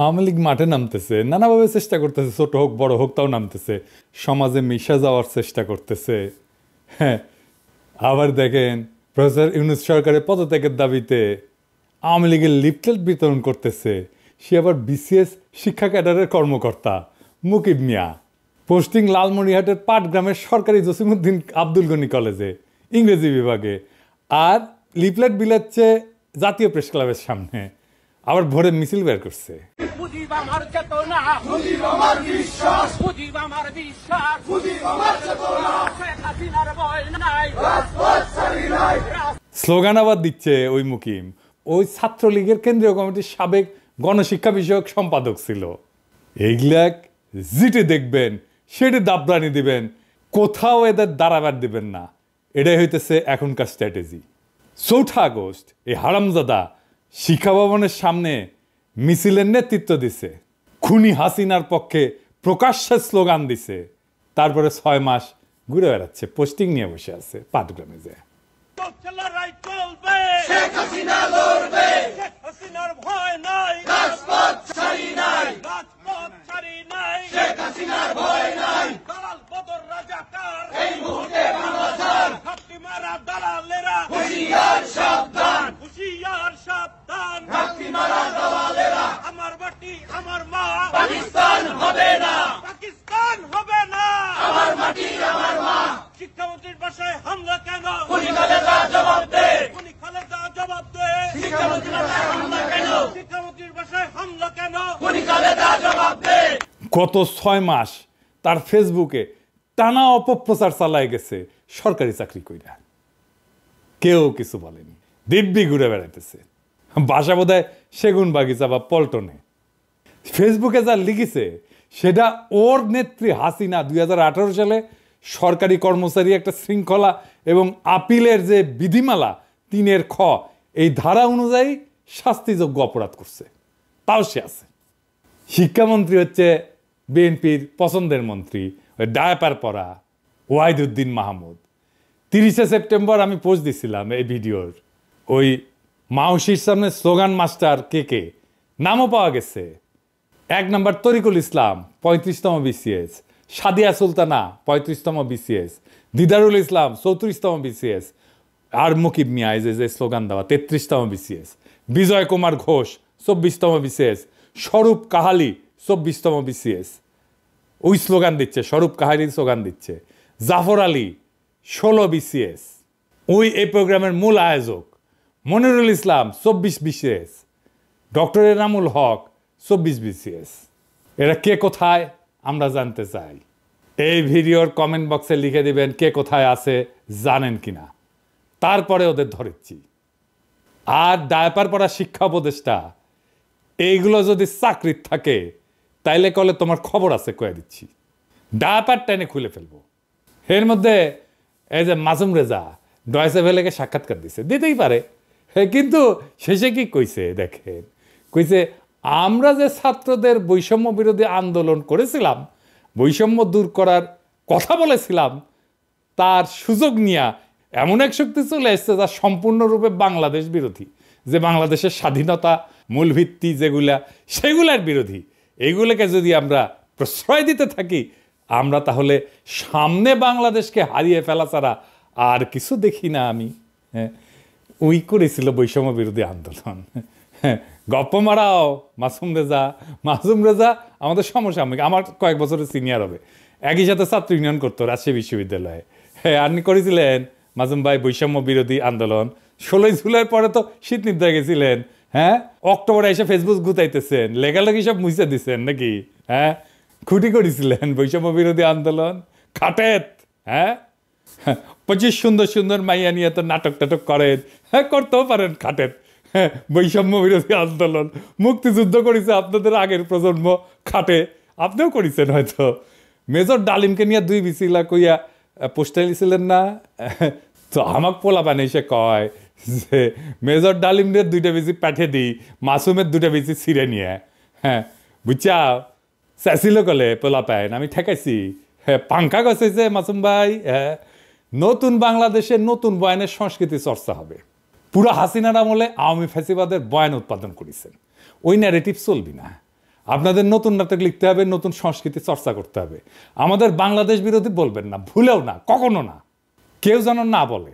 আওয়ামী লীগ মাঠে নামতেছে, নানাভাবে চেষ্টা করতেছে, ছোট হোক বড় হোক তাও নামতেছে, সমাজে মিশে যাওয়ার চেষ্টা করতেছে। হ্যাঁ, আবার দেখেন প্রফেসর ইউনূস সরকারের পদত্যাগের দাবিতে আওয়ামী লীগের লিফলেট বিতরণ করতেছে। সে আবার বিসিএস শিক্ষা ক্যাডারের কর্মকর্তা মুকিব মিয়া, পোস্টিং লালমনিরহাটের পাটগ্রামের সরকারি জসিমউদ্দিন আব্দুল গনি কলেজে ইংরেজি বিভাগে, আর লিফলেট বিলাচ্ছে জাতীয় প্রেস ক্লাবের সামনে। আবার ভোরে মিছিল বের করছে। স্লোগান আবার দিচ্ছে ওই মুকিম, ওই ছাত্রলীগের কেন্দ্রীয় কমিটির সাবেক গণশিক্ষা বিষয়ক সম্পাদক ছিল। এইগুলাক যেটি দেখবেন সেটি দাবরানি দিবেন, কোথাও এদের দাঁড়াবার দিবেন না। এটাই হইতেছে এখনকার স্ট্র্যাটেজি। ৪ আগস্ট এই হারামজাদা শিক্ষা ভবনের সামনে মিছিলের নেতৃত্ব দিছে, খুনি হাসিনার পক্ষে প্রকাশ্যে স্লোগান দিছে। তারপরে ৬ মাস ঘুরে বেড়াচ্ছে, পোস্টিং নিয়ে বসে আছে পাটগ্রামে। যে শিক্ষামন্ত্রীর বাসায় হামলা কেন? খুনি খালেদা জবাব দে। খুনি খালেদা জবাব দে। শিক্ষামন্ত্রীর বাসায় হামলা কেন? শিক্ষামন্ত্রীর বাসায় হামলা কেন? খুনি খালেদা জবাব দে। গত ৬ মাস তার ফেসবুকে টানা অপপ্রচার চালায় গেছে সরকারি চাকরি কইরা। কেউ কিছু বলেনি, দিব্যি ঘুরে বেড়াইতেছে। বাসা বোধহয় সেগুন বাগিচা বা পল্টনে। ফেসবুকে যা লিখেছে সেটা ওর নেত্রী হাসিনা ২০১৮ সালে সরকারি কর্মচারী একটা শৃঙ্খলা এবং আপিলের যে বিধিমালা ৩ খ এই ধারা অনুযায়ী শাস্তিযোগ্য অপরাধ করছে, তাও সে আছে। শিক্ষামন্ত্রী হচ্ছে বিএনপির পছন্দের মন্ত্রী, ওই ডায়াপার পরা ওয়াহিদুদ্দিন মাহমুদ। ৩০শে সেপ্টেম্বর আমি পোস্ট দিছিলাম এই ভিডিওর। ওই মাউসির সামনে স্লোগান মাস্টার কে নামও পাওয়া গেছে। ১ নম্বর তরিকুল ইসলাম ৩৫তম বিসিএস, সাদিয়া সুলতানা ৩৫তম বিসিএস, দিদারুল ইসলাম ৩৪তম বিসিএস, আর মুকিব মিয়া যে স্লোগান দেওয়া ৩৩তম বিসিএস, বিজয় কুমার ঘোষ ২৪তম বিসিএস, স্বরূপ কাহালি ২৪তম বিসিএস। ওই স্লোগান দিচ্ছে, স্বরূপ কাহালির স্লোগান দিচ্ছে। জাফর আলী ১৬ বিসিএস। ওই এই প্রোগ্রামের মূল আয়োজক মনিরুল ইসলাম ২৪ BCS, doctor Enamul Haque ২৪ BCS. এরা কে কোথায় আমরা জানতে চাই। এই ভিডিওর কমেন্ট বক্সে লিখে দিবেন কে কোথায় আছে জানেন কিনা, তারপরে ওদের ধরেছি। আর ডায়াপার পড়া শিক্ষা উপদেষ্টা এইগুলো যদি চাকরির থাকে তাইলে কলে তোমার খবর আছে কয়ে দিচ্ছি, ডায়াপার টেনে খুলে ফেলবো। এর মধ্যে এই যে মাসুম রেজা ডয়েচে ভেলেকে সাক্ষাৎকার দিছে, দিতেই পারে, কিন্তু শেষে কি কইছে দেখেন, কইছে আমরা যে ছাত্রদের বৈষম্য বিরোধী আন্দোলন করেছিলাম, বৈষম্য দূর করার কথা বলেছিলাম, তার সুযোগ নিয়ে এমন এক শক্তি চলে এসছে যা সম্পূর্ণরূপে বাংলাদেশ বিরোধী, যে বাংলাদেশের স্বাধীনতা মূল ভিত্তি যেগুলা সেগুলার বিরোধী। এইগুলোকে যদি আমরা প্রশ্রয় দিতে থাকি আমরা তাহলে সামনে বাংলাদেশকে হারিয়ে ফেলা ছাড়া আর কিছু দেখি না আমি। হ্যাঁ, ওই করেছিল বৈষম্য বিরোধী আন্দোলন। হ্যাঁ, গপ্প মারাও মাসুম রেজা আমাদের সমসাময়িক, আমার কয়েক বছরের সিনিয়র হবে, একই সাথে ছাত্র ইউনিয়ন করতো রাজশাহী বিশ্ববিদ্যালয়ে। হ্যাঁ, আপনি করেছিলেন মাসুম ভাই বৈষম্য বিরোধী আন্দোলন। ১৬ই জুলাইয়ের পরে তো শীত নিদ্রায় গেছিলেন। হ্যাঁ, অক্টোবরে এসে ফেসবুক গুতাইতেছেন, লেখালেখি সব মুছে দিচ্ছেন নাকি? হ্যাঁ, খুঁটি করেছিলেন বৈষম্য বিরোধী আন্দোলন খাটেত। হ্যাঁ, ২৫ সুন্দর সুন্দর মাইয়া নিয়ে তো নাটক টাটক করেন। হ্যাঁ, করতেও পারেন খাটেত। হ্যাঁ, বৈষম্য বিরোধী আন্দোলন মুক্তিযুদ্ধ করেছে আপনাদের আগের প্রজন্ম খাটে, আপনিও করেছেন হয়তো। মেজর ডালিমকে নিয়ে ২ বিসিলা কইয়া পোস্টার লিছিলেন না? তো আমাকে পোলা পানি সে কয় যে মেজর ডালিমের 2টা বিসি পাঠিয়ে দিই, মাসুমের 2টা বিসি ছিঁড়ে নিয়ে। হ্যাঁ, বুঝছা চাইছিল কলে পোলা পাইন, আমি ঠেকাইছি। হ্যাঁ, পাঙ্খা গছেছে মাসুম ভাই। হ্যাঁ, নতুন বাংলাদেশে নতুন বয়ানের সংস্কৃতি চর্চা হবে। পুরো হাসিনার আমলে আওয়ামী ফ্যাসিবাদের বয়ান উৎপাদন করেছেন, ওই ন্যারেটিভ চলবি না। আপনাদের নতুন নাটক লিখতে হবে, নতুন সংস্কৃতি চর্চা করতে হবে। আমাদের বাংলাদেশ বিরোধী বলবেন না, ভুলেও না, কখনো না, কেউ যেন না বলে।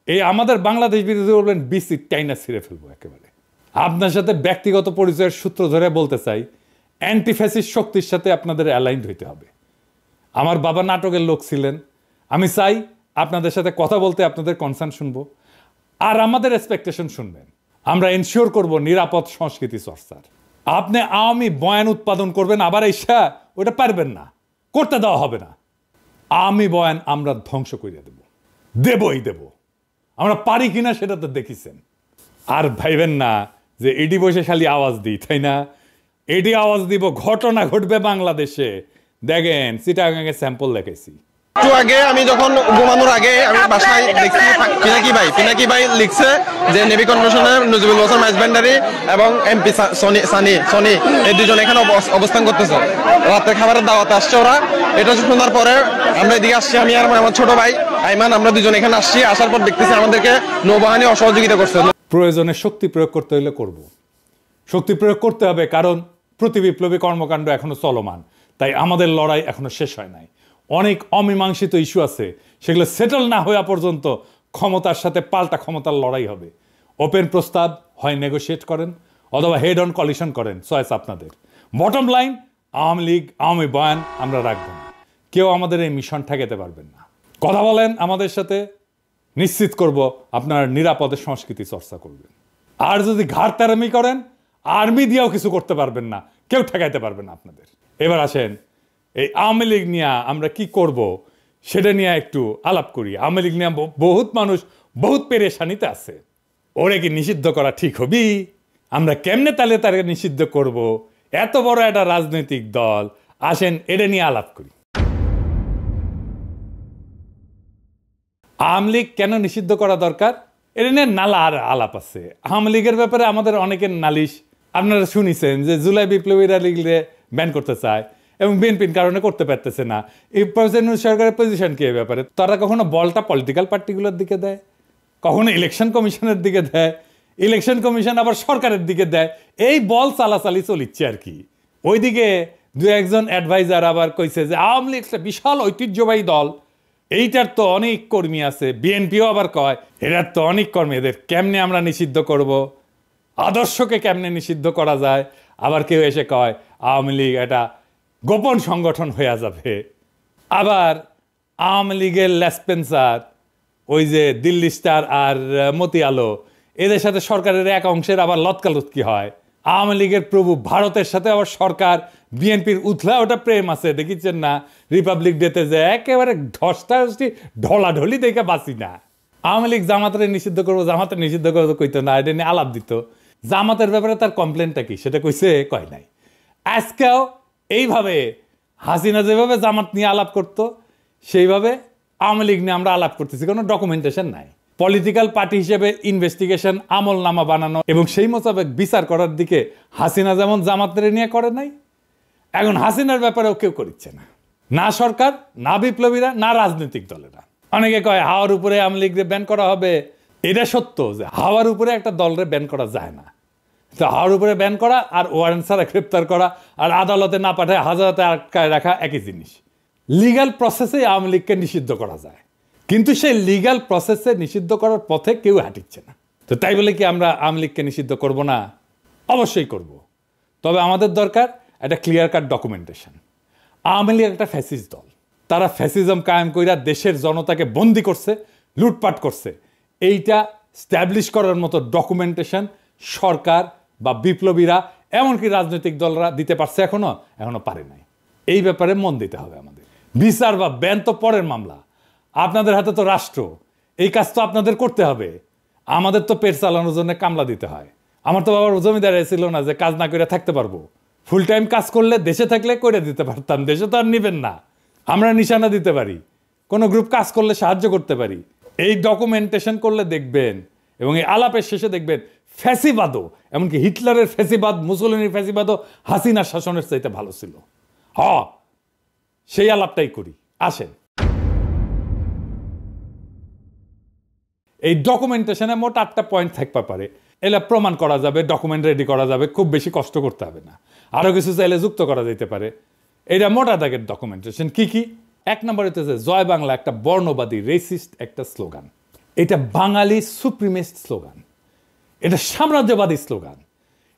এই আমাদের বাংলাদেশ বিরোধী বলবেন বিসি টাইনা ছিঁড়ে ফেলবো একেবারে। আপনার সাথে ব্যক্তিগত পরিচয়ের সূত্র ধরে বলতে চাই, অ্যান্টিফ্যাসিস্ট শক্তির সাথে আপনাদের অ্যালাইন্ড হইতে হবে। আমার বাবা নাটকের লোক ছিলেন, আমি চাই আপনাদের সাথে কথা বলতে আপনাদের কনসার্ন শুনবো, আর আমাদের এক্সপেকটেশন শুনবেন। আমরা এনশিওর করব নিরাপদ সংস্কৃতি চর্চার। আপনি আওয়ামী বয়ান উৎপাদন করবেন, আবার এসা ওটা পারবেন না, করতে দেওয়া হবে না। আওয়ামী বয়ান আমরা ধ্বংস করিয়া দেব, দেবই দেব। আমরা পারি কিনা সেটা তো দেখিছেন। আর ভাইবেন না যে এডি বসে খালি আওয়াজ দিই, তাই না? এডি আওয়াজ দিব, ঘটনা ঘটবে বাংলাদেশে। দেখেন চিটাগাঙে স্যাম্পল দেখেছি। একটু আগে আমি যখন ঘুমানোর আগে আমি বাসায় দেখছি পিনাকি ভাই লিখছে যে নেভি কনভেনশনের নজিবুল হোসেন মাইজভান্ডারি এবং এমপি সনি এই দুজন এখানে অবস্থান করতেছে, রাতের খাবারের দাওয়াতে আসছে ওরা। এটা শোনার পরে আমরা এদিকে আসছি, আমি আর আমার ছোট ভাই আইমান, আমরা দুজন এখানে আসছি। আসার পর দেখতেছি আমাদেরকে নৌবাহিনী অসহযোগিতা করছে। প্রয়োজনে শক্তি প্রয়োগ করতে হলে করব, শক্তি প্রয়োগ করতে হবে, কারণ প্রতি বিপ্লবী কর্মকাণ্ড এখনো চলমান। তাই আমাদের লড়াই এখনো শেষ হয় নাই। অনেক অমীমাংসিত ইস্যু আছে, সেগুলো সেটেল না হওয়া পর্যন্ত ক্ষমতার সাথে পাল্টা ক্ষমতার লড়াই হবে। ওপেন প্রস্তাব হয় নেগোশিয়েট করেন, অথবা হেড অন কলিশন করেন, চয়েস আপনাদের। বটম লাইন, আওয়ামী লীগ আওয়ামী বয়ান আমরা রাখবো না। কেউ আমাদের এই মিশন ঠেকাতে পারবেন না। কথা বলেন আমাদের সাথে, নিশ্চিত করব আপনার নিরাপদে সংস্কৃতি চর্চা করবেন। আর যদি ঘাড়তারামি করেন, আর্মি দিয়েও কিছু করতে পারবেন না, কেউ ঠেকাইতে পারবেন না আপনাদের। এবার আসেন এই আওয়ামী লীগ নিয়ে আমরা কি করব সেটা নিয়ে একটু আলাপ করি। আওয়ামী লীগ নিয়ে বহুত মানুষ বহুত পেরেশানিতে আছে। ওরে কি নিষিদ্ধ করা ঠিক হবি? আমরা কেমনে তাহলে তাকে নিষিদ্ধ করব? এত বড় একটা রাজনৈতিক দল, আসেন এটা নিয়ে আলাপ করি। আওয়ামী লীগ কেন নিষিদ্ধ করা দরকার এটা নিয়ে নালা আর আলাপ আছে। আওয়ামী লীগের ব্যাপারে আমাদের অনেকের নালিশ আপনারা শুনিছেন যে জুলাই বিপ্লবীরা লীগলে ব্যান করতে চায় এবং বিএনপির কারণে করতে পারতেছে না। এই সরকারের পজিশন কি ব্যাপারে? তারা কখনো বলটা পলিটিক্যাল পার্টিগুলোর দিকে দেয়, কখনো ইলেকশন কমিশনের দিকে দেয়, ইলেকশন কমিশন আবার সরকারের দিকে দেয়। এই বল চালাচালি চলিচ্ছে আর কি। ওইদিকে দু একজন অ্যাডভাইজার আবার কইছে যে আওয়ামী লীগ একটা বিশাল ঐতিহ্যবাহী দল, এইটার তো অনেক কর্মী আছে। বিএনপিও আবার কয় এটার তো অনেক কর্মী, এদের কেমনে আমরা নিষিদ্ধ করব, আদর্শকে কেমনে নিষিদ্ধ করা যায়। আবার কেউ এসে কয় আওয়ামী লীগ এটা গোপন সংগঠন হয়ে যাবে। আবার আওয়ামী লীগের লেসপেন্সার, ওই যে দিল্লি স্টার আর মতি আলো, এদের সাথে সরকারের এক অংশের আবার লতকালুতকি হয়। আওয়ামী লীগের প্রভু ভারতের সাথে আবার সরকার বিএনপির উথলা ওটা প্রেম আছে, দেখিচ্ছেন না রিপাবলিক ডেতে যে একেবারে ঢলাঢলি দেখে বাঁচি না। আওয়ামী লীগ জামাতের নিষিদ্ধ করবো, জামাতের নিষিদ্ধ করবো কইতো না, এটা নিয়ে আলাপ দিত। জামাতের ব্যাপারে তার কমপ্লেনটা কি সেটা কইছে, কয় নাই। আজকেও এইভাবে হাসিনা যেভাবে জামাত নিয়ে আলাপ করতো সেইভাবে আওয়ামী লীগ নিয়ে আমরা আলাপ করতেছি, কোনো ডকুমেন্টেশন নাই। পলিটিক্যাল পার্টি হিসেবে ইনভেস্টিগেশন, আমল নামা বানানো এবং সেই মোতাবেক বিচার করার দিকে হাসিনা যেমন জামাতের নিয়ে করে নাই, এখন হাসিনার ব্যাপারেও কেউ করিচ্ছে না, না সরকার, না বিপ্লবীরা, না রাজনৈতিক দলেরা। অনেকে কয় হাওয়ার উপরে আওয়ামী লীগকে ব্যান করা হবে। এটা সত্য যে হাওয়ার উপরে একটা দলরে ব্যান করা যায় না। তো হাওয়ার উপরে ব্যান করা আর ওয়ারেন্ট ছাড়া গ্রেপ্তার করা আর আদালতে না পাঠায় হাজারাতে আটকায় রাখা একই জিনিস। লিগ্যাল প্রসেসে আওয়ামী লীগকে নিষিদ্ধ করা যায়, কিন্তু সেই লিগ্যাল প্রসেসে নিষিদ্ধ করার পথে কেউ হাঁটিচ্ছে না। তো তাই বলে কি আমরা আওয়ামী লীগকে নিষিদ্ধ করব না? অবশ্যই করব। তবে আমাদের দরকার একটা clear cut documentation. Awami League একটা ফ্যাসিস্ট দল, তারা ফ্যাসিজম কায়েম কইরা দেশের জনতাকে বন্দি করছে, লুটপাট করছে। এইটা স্ট্যাবলিশ করার মতো ডকুমেন্টেশন সরকার বা বিপ্লবীরা এমনকি রাজনৈতিক দলরা দিতে পারছে এখনো পারে নাই। এই ব্যাপারে মন দিতে হবে আমাদের। বিচার বা ব্যান তো পরের মামলা, আপনাদের হাতে তো রাষ্ট্র, এই কাজ তো আপনাদের করতে হবে। আমাদের তো পেট চালানোর জন্য কামলা দিতে হয়। আমার তো বাবার জমিদার ছিল না যে কাজ না করে থাকতে পারবো। ফুল টাইম কাজ করলে দেশে থাকলে করে দিতে পারতাম, দেশে তো আর নিবেন না। আমরা নিশানা দিতে পারি, কোনো গ্রুপ কাজ করলে সাহায্য করতে পারি। এই ডকুমেন্টেশন করলে দেখবেন এবং এই আলাপের শেষে দেখবেন ফ্যাসিবাদও, এমনকি হিটলারের ফ্যাসিবাদ, মুসলিনের ফ্যাসিবাদও হাসিনার শাসনের চাইতে ভালো ছিল। সেই আলাপটাই করি, আসেন। এই ডকুমেন্টেশনে মোট 8টা পয়েন্ট থাকতে পারে। এলা প্রমাণ করা যাবে, ডকুমেন্ট রেডি করা যাবে, খুব বেশি কষ্ট করতে হবে না। আরও কিছু চাইলে যুক্ত করা যেতে পারে। এটা মোটা দাগের ডকুমেন্টেশন। কি কি? 1 নম্বরে হচ্ছে জয় বাংলা একটা বর্ণবাদী রেসিস্ট একটা স্লোগান। এটা বাঙালি সুপ্রিমেস্ট স্লোগান, এটা সাম্রাজ্যবাদী স্লোগান,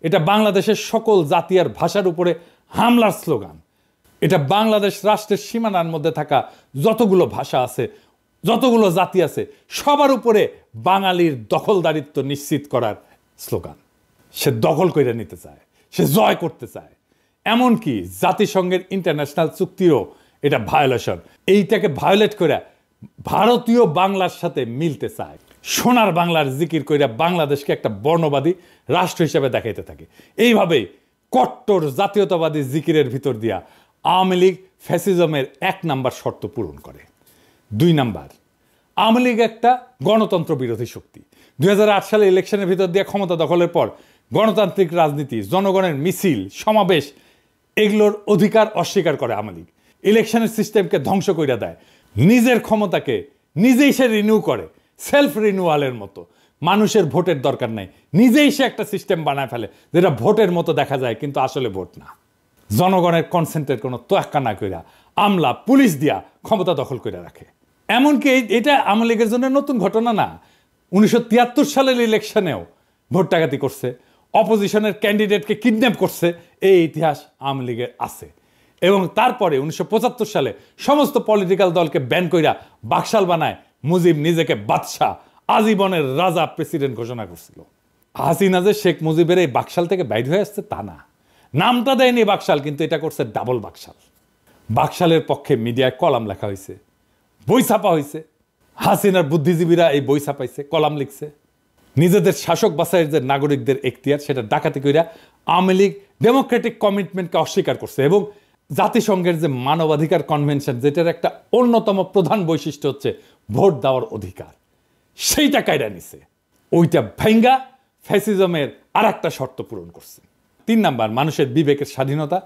এটা বাংলাদেশের সকল জাতি আর ভাষার উপরে হামলার স্লোগান। এটা বাংলাদেশ রাষ্ট্রের সীমানার মধ্যে থাকা যতগুলো ভাষা আছে, যতগুলো জাতি আছে, সবার উপরে বাঙালির দখলদারিত্ব নিশ্চিত করার স্লোগান। সে দখল করে নিতে চায়, সে জয় করতে চায়। এমনকি জাতিসংঘের ইন্টারন্যাশনাল চুক্তিও এটা ভায়োলেশন। এইটাকে ভায়োলেট করে ভারতীয় বাংলার সাথে মিলতে চায়। সোনার বাংলার জিকির কইরা বাংলাদেশকে একটা বর্ণবাদী রাষ্ট্র হিসেবে দেখাইতে থাকে। এইভাবেই কট্টর জাতীয়তাবাদী জিকিরের ভিতর দিয়া আওয়ামী লীগ ফ্যাসিজমের 1 নাম্বার শর্ত পূরণ করে। 2 নাম্বার, আওয়ামী লীগ একটা গণতন্ত্র বিরোধী শক্তি। 2008 সালে ইলেকশনের ভিতর দিয়ে ক্ষমতা দখলের পর গণতান্ত্রিক রাজনীতি, জনগণের মিছিল, সমাবেশ, এগুলোর অধিকার অস্বীকার করে আওয়ামী লীগ। ইলেকশনের সিস্টেমকে ধ্বংস করে দেয়। নিজের ক্ষমতাকে নিজেই সে রিনিউ করে, সেলফ রিনিউয়ালের মতো। মানুষের ভোটের দরকার নাই, নিজেই সে একটা সিস্টেম বানায় ফেলে যেটা ভোটের মতো দেখা যায় কিন্তু আসলে ভোট না। জনগণের কনসেন্টের কোনো তোয়াক্কা না কইরা আমলা পুলিশ দিয়া ক্ষমতা দখল করে রাখে। এমনকি এটা আওয়ামী লীগের জন্য নতুন ঘটনা না। 1973 সালের ইলেকশনেও ভোট ডাকাতি করছে, অপোজিশনের ক্যান্ডিডেটকে কিডন্যাপ করছে, এই ইতিহাস আওয়ামী লীগের আছে। এবং তারপরে 1975 সালে সমস্ত পলিটিক্যাল দলকে ব্যান কইরা বাকশাল বানায় মুজিব নিজেকে বাদশাহ, আজীবনের রাজা, প্রেসিডেন্ট ঘোষণা করছিল। হাসিনা যে শেখ মুজিবের এই বাকশাল থেকে বাইর হয়ে আসছে তা না, নামটা দেয়নি বাকশাল, কিন্তু এটা করছে ডাবল বাকশাল। বাকশালের পক্ষে মিডিয়ায় কলাম লেখা হয়েছে, বই ছাপা হয়েছে। হাসিনার বুদ্ধিজীবীরা এই বই ছাপাইছে, কলাম লিখছে। নিজেদের শাসক বাছাইয়ের যে নাগরিকদের এখতিয়ার, সেটা ডাকাতি কইরা আওয়ামী লীগ ডেমোক্রেটিক কমিটমেন্টকে অস্বীকার করছে। এবং জাতিসংঘের যে মানবাধিকার কনভেনশন, যেটার একটা অন্যতম প্রধান বৈশিষ্ট্য হচ্ছে ভোট দেওয়ার অধিকার, সেইটা কায়রা নিছে। ওইটা ভাঙ্গা ফ্যাসিজমের আর একটা শর্ত পূরণ করছে। 3 নাম্বার, মানুষের বিবেকের স্বাধীনতা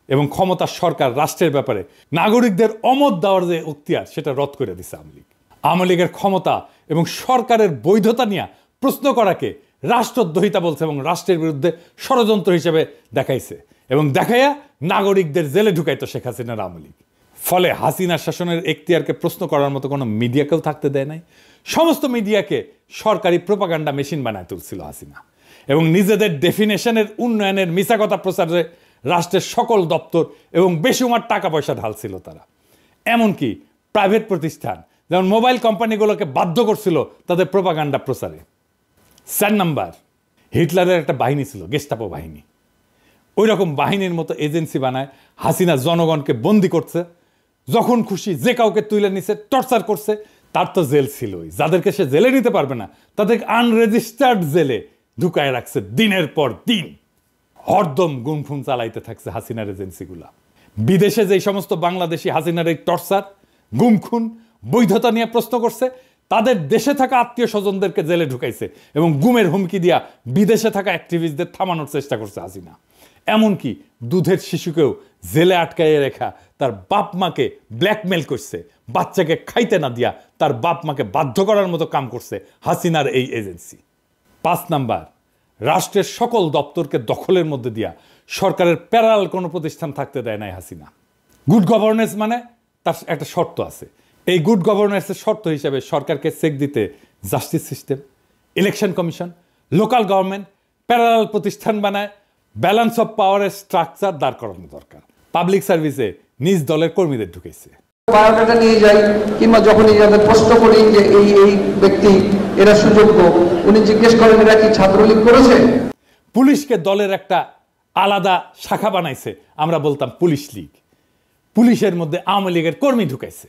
এবং ক্ষমতা সরকার রাষ্ট্রের ব্যাপারে নাগরিকদের অমত দেওয়ার যে এখতিয়ার, সেটা রদ করে দিছে আওয়ামী লীগ। আওয়ামী লীগের ক্ষমতা এবং সরকারের বৈধতা নিয়ে প্রশ্ন করাকে রাষ্ট্রদ্রোহিতা বলছে এবং রাষ্ট্রের বিরুদ্ধে ষড়যন্ত্র হিসেবে দেখাইছে এবং দেখাইয়া নাগরিকদের জেলে ঢুকাইতো শেখ হাসিনার আওয়ামী লীগ। ফলে হাসিনার শাসনের এখতিয়ারকে প্রশ্ন করার মতো কোনো মিডিয়াকেও থাকতে দেয় নাই। সমস্ত মিডিয়াকে সরকারি প্রোপাগান্ডা মেশিন বানায় তুলছিল হাসিনা এবং নিজেদের ডেফিনেশনের উন্নয়নের মিছা কথা প্রচারে রাষ্ট্রের সকল দপ্তর এবং বেসুমার টাকা পয়সা ঢালছিল তারা। এমনকি প্রাইভেট প্রতিষ্ঠান যেমন মোবাইল কোম্পানিগুলোকে বাধ্য করছিল তাদের প্রোপাগান্ডা প্রচারে। 4 নাম্বার, হিটলারের একটা বাহিনী ছিল, গেস্টাপো বাহিনী। ওই রকম বাহিনীর মতো এজেন্সি বানায় হাসিনা জনগণকে বন্দি করছে, যখন খুশি যে কাউকে তুলে নিছে, টর্চার করছে। তার তো জেল ছিলই, যাদেরকে সে জেলে নিতে পারবে না তাদেরকে আনরেজিস্টার্ড জেলে ঢুকায় রাখছে দিনের পর দিন। হরদম গুমফুম চালাইতে থাকছে হাসিনার এজেন্সিগুলা। বিদেশে যেই সমস্ত বাংলাদেশি হাসিনার এই টর্চার, গুমখুন, বৈধতা নিয়ে প্রশ্ন করছে, তাদের দেশে থাকা আত্মীয় স্বজনদেরকে জেলে ঢুকাইছে এবং গুমের হুমকি দিয়া বিদেশে থাকা অ্যাক্টিভিস্টদের থামানোর চেষ্টা করছে হাসিনা। এমনকি দুধের শিশুকেও জেলে আটকাইয়ে রেখা তার বাপ মাকে ব্ল্যাকমেল করছে, বাচ্চাকে খাইতে না দিয়া তার বাপ মাকে বাধ্য করার মতো কাম করছে হাসিনার এই এজেন্সি। 5 নাম্বার, রাষ্ট্রের সকল দপ্তরকে দখলের মধ্যে দিয়া সরকারের প্যারাল কোনো প্রতিষ্ঠান থাকতে দেয় নাই হাসিনা। গুড গভর্নেন্স মানে তার একটা শর্ত আছে। এই গুড গভর্নেন্সের শর্ত হিসেবে সরকারকে চেক দিতে justice system, election commission, local government parallel প্রতিষ্ঠান বানায় ব্যালেন্স অফ পাওয়ারের স্ট্রাকচার দাঁড় করানো দরকার। পাবলিক সার্ভিসে নিজ দলের কর্মীদের ঢুকেছে। বায়োডাটা নিয়ে যাই কিংবা যখনই যাদের প্রশ্ন করি যে এই ব্যক্তি এরা সুযোগ্য, উনি জিজ্ঞেস করেন এরা কি ছাত্রলীগ করেছে। পুলিশকে দলের একটা আলাদা শাখা বানাইছে, আমরা বলতাম পুলিশ লীগ। পুলিশের মধ্যে আওয়ামী লীগের কর্মী ঢুকাইছে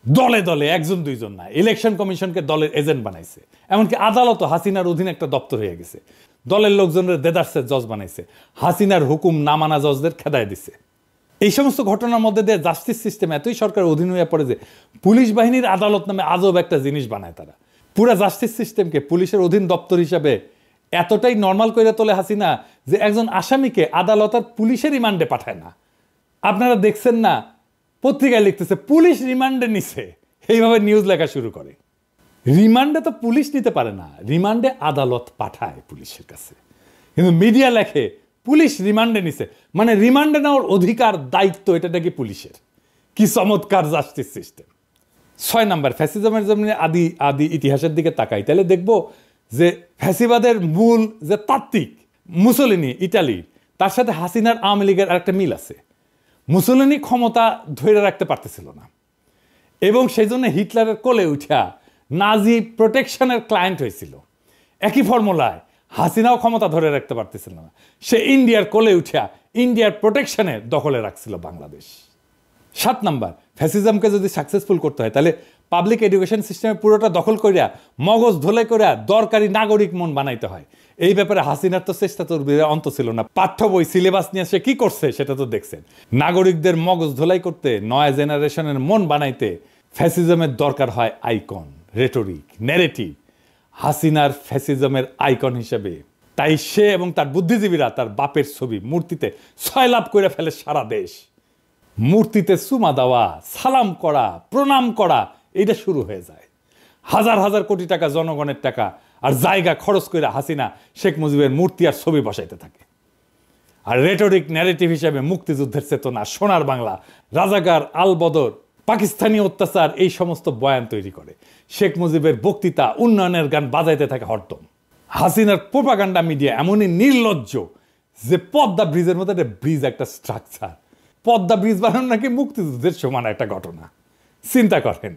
দলে দলে, 1-2 না। ইলেকশন কমিশনকে দলের এজেন্ট বানাইছে। এমনকি আদালতও হাসিনার অধীনে একটা দপ্তর হয়ে গেছে। দলের লোকজনের দেদারসের জজ বানাইছে, হাসিনার হুকুম না মানা জজদের খেদায় দিছে। এই সমস্ত ঘটনার মধ্যে দিয়ে জাস্টিস সিস্টেম এতই সরকারের অধীন হয়ে পড়ে যে পুলিশ বাহিনীর আদালত নামে আজব একটা জিনিস বানায় তারা। পুরা জাস্টিস সিস্টেমকে পুলিশের অধীন দপ্তর হিসাবে এতটাই নর্মাল করে তোলে হাসিনা যে একজন আসামিকে আদালত আর পুলিশের রিমান্ডে পাঠায় না। আপনারা দেখছেন না, পত্রিকায় লিখতেছে পুলিশ রিমান্ডে নিছে, এইভাবে নিউজ লেখা শুরু করে। রিমান্ডে তো পুলিশ নিতে পারে না, রিমান্ডে আদালত পাঠায় পুলিশের কাছে, কিন্তু মিডিয়া লেখে পুলিশ রিমান্ডে নিছে, মানে রিমান্ডে নেওয়ার অধিকার দায়িত্ব এটা নাকি পুলিশের। কি চমৎকার জাস্টিস সিস্টেম। 6 নাম্বার, ফ্যাসিজমের জন্য আদি ইতিহাসের দিকে তাকাই, তাহলে দেখব যে ফ্যাসিবাদের মূল যে তাত্ত্বিক মুসোলিনি ইটালির, তার সাথে হাসিনার আওয়ামী লীগের আরেকটা মিল আছে। মুসোলিনি ক্ষমতা ধরে রাখতে পারতেছিল না, এবং সেই জন্য হিটলারের কোলে উঠা নাজি প্রোটেকশনের ক্লায়েন্ট হয়েছিল। একই ফর্মুলায় হাসিনাও ক্ষমতা ধরে রাখতে পারতেছিল না, সে ইন্ডিয়ার কোলে উঠা ইন্ডিয়ার প্রোটেকশনে দখলে রাখছিল বাংলাদেশ। 7 নাম্বার, ফ্যাসিজমকে যদি সাকসেসফুল করতে হয় তাহলে পাবলিক এডুকেশন সিস্টেমে পুরোটা দখল করিয়া মগজ ধোলাই করিয়া দরকারি নাগরিক মন বানাইতে হয়। এই ব্যাপারে হাসিনার তো চেষ্টা তোর অন্ত ছিল না। পাঠ্য বই সিলেবাস নিয়ে সে কি করছে সেটা তো দেখছেন। নাগরিকদের মগজ ধোলাই করতে, নয়া জেনারেশনের মন বানাইতে ফ্যাসিজমের দরকার হয় আইকন, রেটরিক, ন্যারেটিভ। হাসিনার ফ্যাসিজমের আইকন হিসেবে তাই সে এবং তার বুদ্ধিজীবীরা তার বাপের ছবি মূর্তিতে সয়লাভ করে ফেলে সারা দেশ। মূর্তিতে চুমা দেওয়া, সালাম করা, প্রণাম করা, এটা শুরু হয়ে যায়। হাজার হাজার কোটি টাকা জনগণের টাকা আর জায়গা খরচ করে হাসিনা শেখ মুজিবের মূর্তি আর ছবি বসাইতে থাকে। আর রেটরিক ন্যারেটিভ হিসেবে মুক্তিযুদ্ধের চেতনা, সোনার বাংলা, রাজাকার, আলবদর, পাকিস্তানি অত্যাচার, এই সমস্ত বয়ান তৈরি করে। শেখ মুজিবের বক্তৃতা, উন্নয়নের গান বাজাইতে থাকে হরদম। হাসিনার প্রোপাগান্ডা মিডিয়া এমনই নির্লজ্জ যে পদ্মা ব্রিজের মধ্যে একটা ব্রিজ, একটা স্ট্রাকচার, পদ্মা ব্রিজ বানানো নাকি মুক্তিযুদ্ধের সমান একটা ঘটনা, চিন্তা করেন।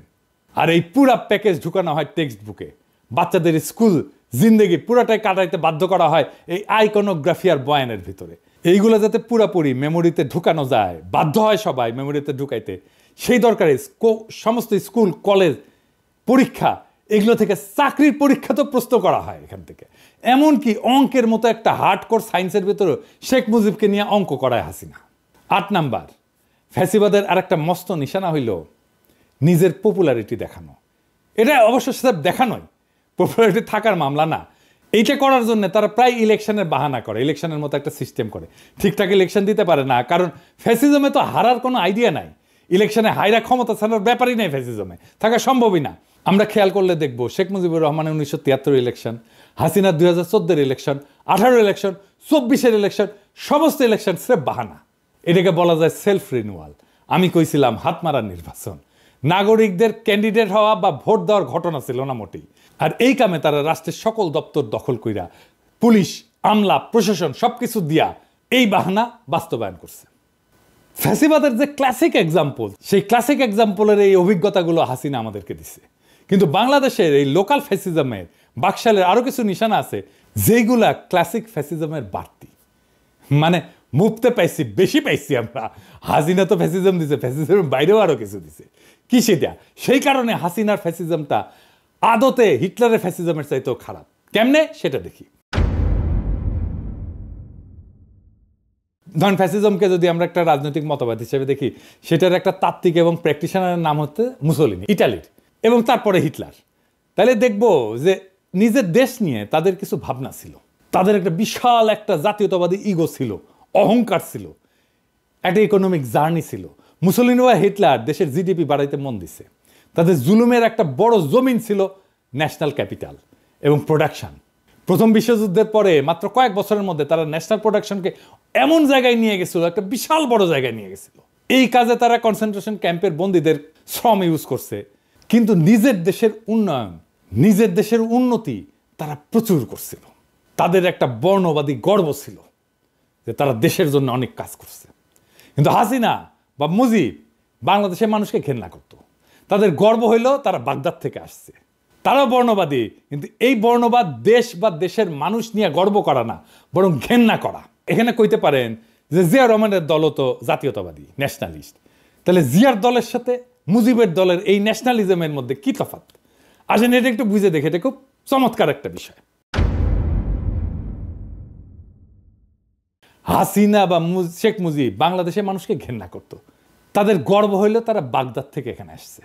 আর এই পুরা প্যাকেজ ঢুকানো হয় টেক্সট বুকে। বাচ্চাদের স্কুল জিন্দেগি পুরাটাই কাটাইতে বাধ্য করা হয় এই আইকনোগ্রাফি আর বয়ানের ভিতরে। এইগুলো যাতে পুরাপুরি মেমোরিতে ঢুকানো যায়, বাধ্য হয় সবাই মেমোরিতে ঢুকাইতে, সেই দরকারে সমস্ত স্কুল, কলেজ, পরীক্ষা, এগুলো থেকে চাকরির পরীক্ষা তো প্রশ্ন করা হয় এখান থেকে। এমনকি অঙ্কের মতো একটা হার্ডকোর সায়েন্সের ভিতরে শেখ মুজিবকে নিয়ে অঙ্ক করায় হাসিনা। 8 নাম্বার, ফ্যাসিবাদের আর একটা মস্ত নিশানা হইল নিজের পপুলারিটি দেখানো। এটা অবশ্য সেটা দেখানোই, পপুলারিটি থাকার মামলা না। এইটা করার জন্য তারা প্রায় ইলেকশনের বাহানা করে, ইলেকশনের মতো একটা সিস্টেম করে। ঠিকঠাক ইলেকশন দিতে পারে না, কারণ ফ্যাসিজমে তো হারার কোনো আইডিয়া নাই। ইলেকশনে হাইরা ক্ষমতা ছাড়ার ব্যাপারই নেই, ফ্যাসিজমে থাকা সম্ভবই না। আমরা খেয়াল করলে দেখব শেখ মুজিবুর রহমানের 1973 ইলেকশন, হাসিনার 2014 ইলেকশন, 18 ইলেকশন, 24 ইলেকশন, সমস্ত ইলেকশন স্রেফ বাহানা। এটাকে বলা যায় সেলফ রিনিউয়াল। আমি কইছিলাম হাত মারার নির্বাচন। নাগরিকদের ক্যান্ডিডেট হওয়া বা ভোট দেওয়ার ঘটনা ছিল না মোটেই। আর এই কামে তারা রাষ্ট্রের সকল দপ্তর দখল কইরা পুলিশ, আমলা, প্রশাসন সবকিছু দিয়া এই বাহানা বাস্তবায়ন করছে। ফ্যাসিবাদের যে ক্লাসিক এক্সাম্পল, সেই ক্লাসিক এক্সাম্পলের এই অভিজ্ঞতাগুলো হাসিনা আমাদেরকে দিছে। কিন্তু বাংলাদেশের এই লোকাল ফ্যাসিজমের বাকশালের আরো কিছু নিশানা আছে যেগুলা ক্লাসিক ফ্যাসিজমের বাড়তি, মানে মুফতে পাইছি, বেশি পাইছি আমরা। হাসিনা তো ফ্যাসিজম দিছে, ফ্যাসিজমের বাইরেও আরো কিছু দিছে। কি সেটা? সেই কারণে হাসিনার ফ্যাসিজমটা আদতে হিটলারের ফ্যাসিজমের চাইতেও খারাপ। কেমনে সেটা দেখি। ধরেন ফ্যাসিজমকে যদি আমরা একটা রাজনৈতিক মতবাদ হিসেবে দেখি, সেটার একটা তাত্ত্বিক এবং প্র্যাকটিশনারের নাম হচ্ছে মুসোলিনি, ইটালির, এবং তারপরে হিটলার। তাহলে দেখব যে নিজের দেশ নিয়ে তাদের কিছু ভাবনা ছিল, তাদের একটা বিশাল একটা জাতীয়তাবাদী ইগো ছিল, অহংকার ছিল, একটা ইকোনমিক জার্নি ছিল। মুসোলিনি বা হিটলার দেশের জিডিপি বাড়াইতে মন দিছে। তাদের জুলুমের একটা বড় জমিন ছিল ন্যাশনাল ক্যাপিটাল এবং প্রোডাকশন। প্রথম বিশ্বযুদ্ধের পরে মাত্র কয়েক বছরের মধ্যে তারা ন্যাশনাল প্রোডাকশনকে এমন জায়গায় নিয়ে গেছিল, একটা বিশাল বড় জায়গায় নিয়ে গেছিল। এই কাজে তারা কনসেন্ট্রেশন ক্যাম্পের বন্দীদের শ্রম ইউজ করছে। কিন্তু নিজের দেশের উন্নয়ন, নিজের দেশের উন্নতি তারা প্রচুর করছিল। তাদের একটা বর্ণবাদী গর্ব ছিল যে তারা দেশের জন্য অনেক কাজ করছে। কিন্তু হাসিনা বা মুজিব বাংলাদেশের মানুষকে ঘেন্না করত। তাদের গর্ব হইল তারা বাগদাদ থেকে আসছে, তারাও বর্ণবাদী, কিন্তু এই বর্ণবাদ দেশ বা দেশের মানুষ নিয়ে গর্ব করা না, বরং ঘেন্না করা। এখানে কইতে পারেন যে জিয়া রহমানের দলও তো জাতীয়তাবাদী, ন্যাশনালিস্ট। তাহলে জিয়ার দলের সাথে মুজিবের দলের এই ন্যাশনালিজমের মধ্যে কি তফাৎ? আসেন এটা একটু বুঝে দেখে, এটা খুব চমৎকার একটা বিষয়। হাসিনা বা শেখ মুজিব বাংলাদেশের মানুষকে ঘেন্না করত। তাদের গর্ব হইল তারা বাগদাদ থেকে এখানে আসছে।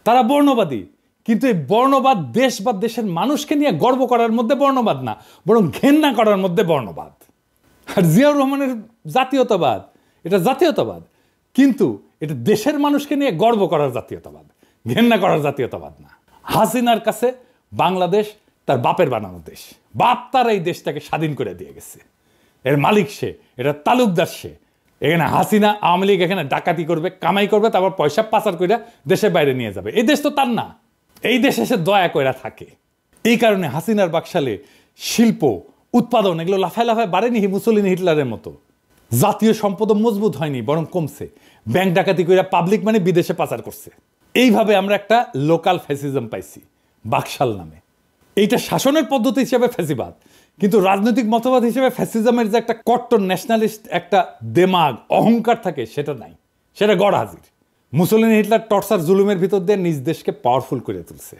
তারা বর্ণবাদী, কিন্তু এই বর্ণবাদ দেশ বা দেশের মানুষকে নিয়ে গর্ব করার মধ্যে বর্ণবাদ না, বরং ঘেন্না করার মধ্যে বর্ণবাদ। আর জিয়াউর রহমানের জাতীয়তাবাদ, এটা জাতীয়তাবাদ, কিন্তু এটা দেশের মানুষকে নিয়ে গর্ব করার জাতীয়তাবাদ, ঘেন্না করার জাতীয়তাবাদ না। হাসিনার কাছে বাংলাদেশ তার বাপের বানানো দেশ, বাপ তার এই দেশটাকে স্বাধীন করে দিয়ে গেছে, এর মালিক সে, এটা তালুকদার সে। এখানে হাসিনা আওয়ামী লীগ এখানে ডাকাতি করবে, কামাই করবে, তারপর পয়সা পাচার করে দেশের বাইরে নিয়ে যাবে। এই দেশ তো তার না, এই দেশে সে দয়া কইরা থাকে। এই কারণে হাসিনার বাকশালে শিল্প উৎপাদন এগুলো লাফায় লাফায় বাড়েনি মুসলিন হিটলারের মতো। জাতীয় সম্পদও মজবুত হয়নি, বরং কমছে। ব্যাংক ডাকাতি করে পাবলিক মানে বিদেশে পাচার করছে। এইভাবে আমরা একটা লোকাল ফ্যাসিজম পাইছি বাকশাল নামে। এইটা শাসনের পদ্ধতি হিসেবে ফ্যাসিবাদ, কিন্তু রাজনৈতিক মতবাদ হিসেবে ফ্যাসিজমের যে একটা কট্টর ন্যাশনালিস্ট একটা দেমাগ অহংকার থাকে সেটা নাই, সেটা গড় হাজির। মুসলিন হিটলার টর্চার জুলুমের ভিতর দিয়ে নিজ দেশকে পাওয়ারফুল করে তুলছে,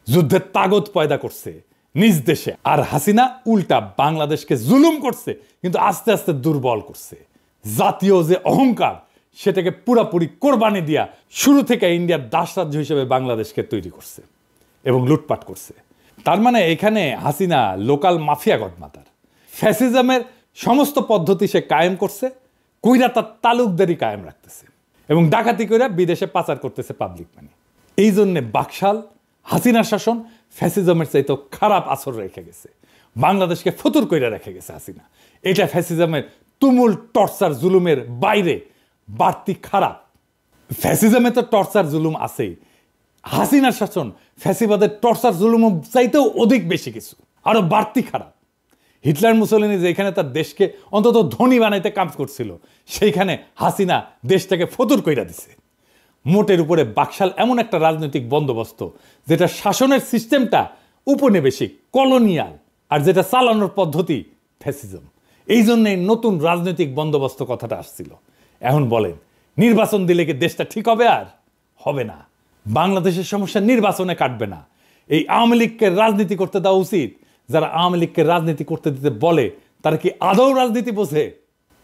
যুদ্ধের তাগত পয়দা করছে নিজ দেশে। আর হাসিনা উল্টা বাংলাদেশকে জুলুম করছে, কিন্তু আস্তে আস্তে দুর্বল করছে। জাতীয় যে অহংকার সেটাকে পুরাপুরি কোরবানি দিয়া শুরু থেকে ইন্ডিয়ার দাস রাজ্য হিসেবে বাংলাদেশকে তৈরি করছে এবং লুটপাট করছে। তার মানে এখানে হাসিনা লোকাল মাফিয়া গডমাতার। ফ্যাসিজমের সমস্ত পদ্ধতি সে কায়েম করছে, কইরা তার তালুকদারি কায়েম রাখতেছে এবং ডাকাতি কইরা বিদেশে পাচার করতেছে পাবলিক মানি। এই জন্যে বাকশাল হাসিনার শাসন ফ্যাসিজমের চাইতে খারাপ আসর রেখে গেছে, বাংলাদেশকে ফতুর কইরা রেখে গেছে হাসিনা। এটা ফ্যাসিজমের তুমুল টর্চার জুলুমের বাইরে বাড়তি খারাপ। ফ্যাসিজমে তো টর্চার জুলুম আছেই, হাসিনার শাসন ফ্যাসিবাদের টর্চার জুলুম চাইতেও অধিক বেশি কিছু, আরো বাড়তি খারাপ। হিটলার মুসলিনি যেখানে তার দেশকে অন্তত ধনী বানাইতে কাজ করছিল, সেইখানে হাসিনা দেশটাকে ফতুর কইরা দিছে। মোটের উপরে বাকশাল এমন একটা রাজনৈতিক বন্দোবস্ত যেটা শাসনের সিস্টেমটা উপনিবেশিক কলোনিয়াল, আর যেটা চালানোর পদ্ধতি ফ্যাসিজম। এই জন্যই নতুন রাজনৈতিক বন্দোবস্ত কথাটা আসছিল। এখন বলেন, নির্বাচন দিলে কি দেশটা ঠিক হবে? আর হবে না। বাংলাদেশের সমস্যা নির্বাচনে কাটবে না। এই আওয়ামী লীগকে রাজনীতি করতে দেওয়া উচিত। যারা আওয়ামী লীগকে রাজনীতি করতে দিতে বলে তারা কি আদৌ রাজনীতি বোঝে?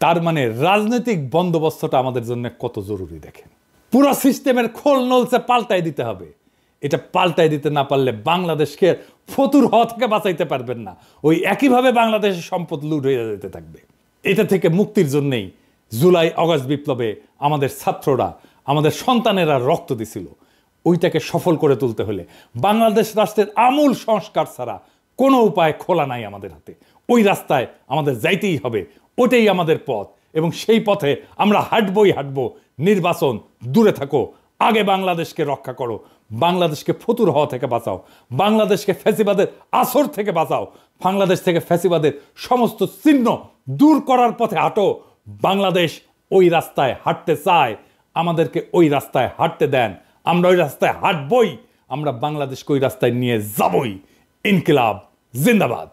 তার মানে রাজনৈতিক বন্দোবস্তটা আমাদের জন্য কত জরুরি দেখেন। পুরো সিস্টেমের খোল নলচে পাল্টাই দিতে হবে। এটা পাল্টাই দিতে না পারলে বাংলাদেশকে ফতুর হওয়া থেকে বাঁচাইতে পারবেন না। ওই একইভাবে বাংলাদেশের সম্পদ লুট হয়ে যেতে থাকবে। এটা থেকে মুক্তির জন্যই জুলাই আগস্ট বিপ্লবে আমাদের ছাত্ররা, আমাদের সন্তানেরা রক্ত দিছিল। ওইটাকে সফল করে তুলতে হলে বাংলাদেশ রাষ্ট্রের আমূল সংস্কার ছাড়া কোনো উপায় খোলা নাই আমাদের হাতে। ওই রাস্তায় আমাদের যাইতেই হবে, ওটাই আমাদের পথ এবং সেই পথে আমরা হাঁটবই হাঁটবো। নির্বাচন দূরে থাকো, আগে বাংলাদেশকে রক্ষা করো, বাংলাদেশকে ফতুর হওয়া থেকে বাঁচাও, বাংলাদেশকে ফ্যাসিবাদের আসর থেকে বাঁচাও, বাংলাদেশ থেকে ফ্যাসিবাদের সমস্ত চিহ্ন দূর করার পথে হাঁটো। বাংলাদেশ ওই রাস্তায় হাঁটতে চায়, আমাদেরকে ওই রাস্তায় হাঁটতে দেন। আমরা ওই রাস্তায় হাঁটবই, আমরা বাংলাদেশকে ওই রাস্তায় নিয়ে যাবই। ইনকিলাব জিন্দাবাদ।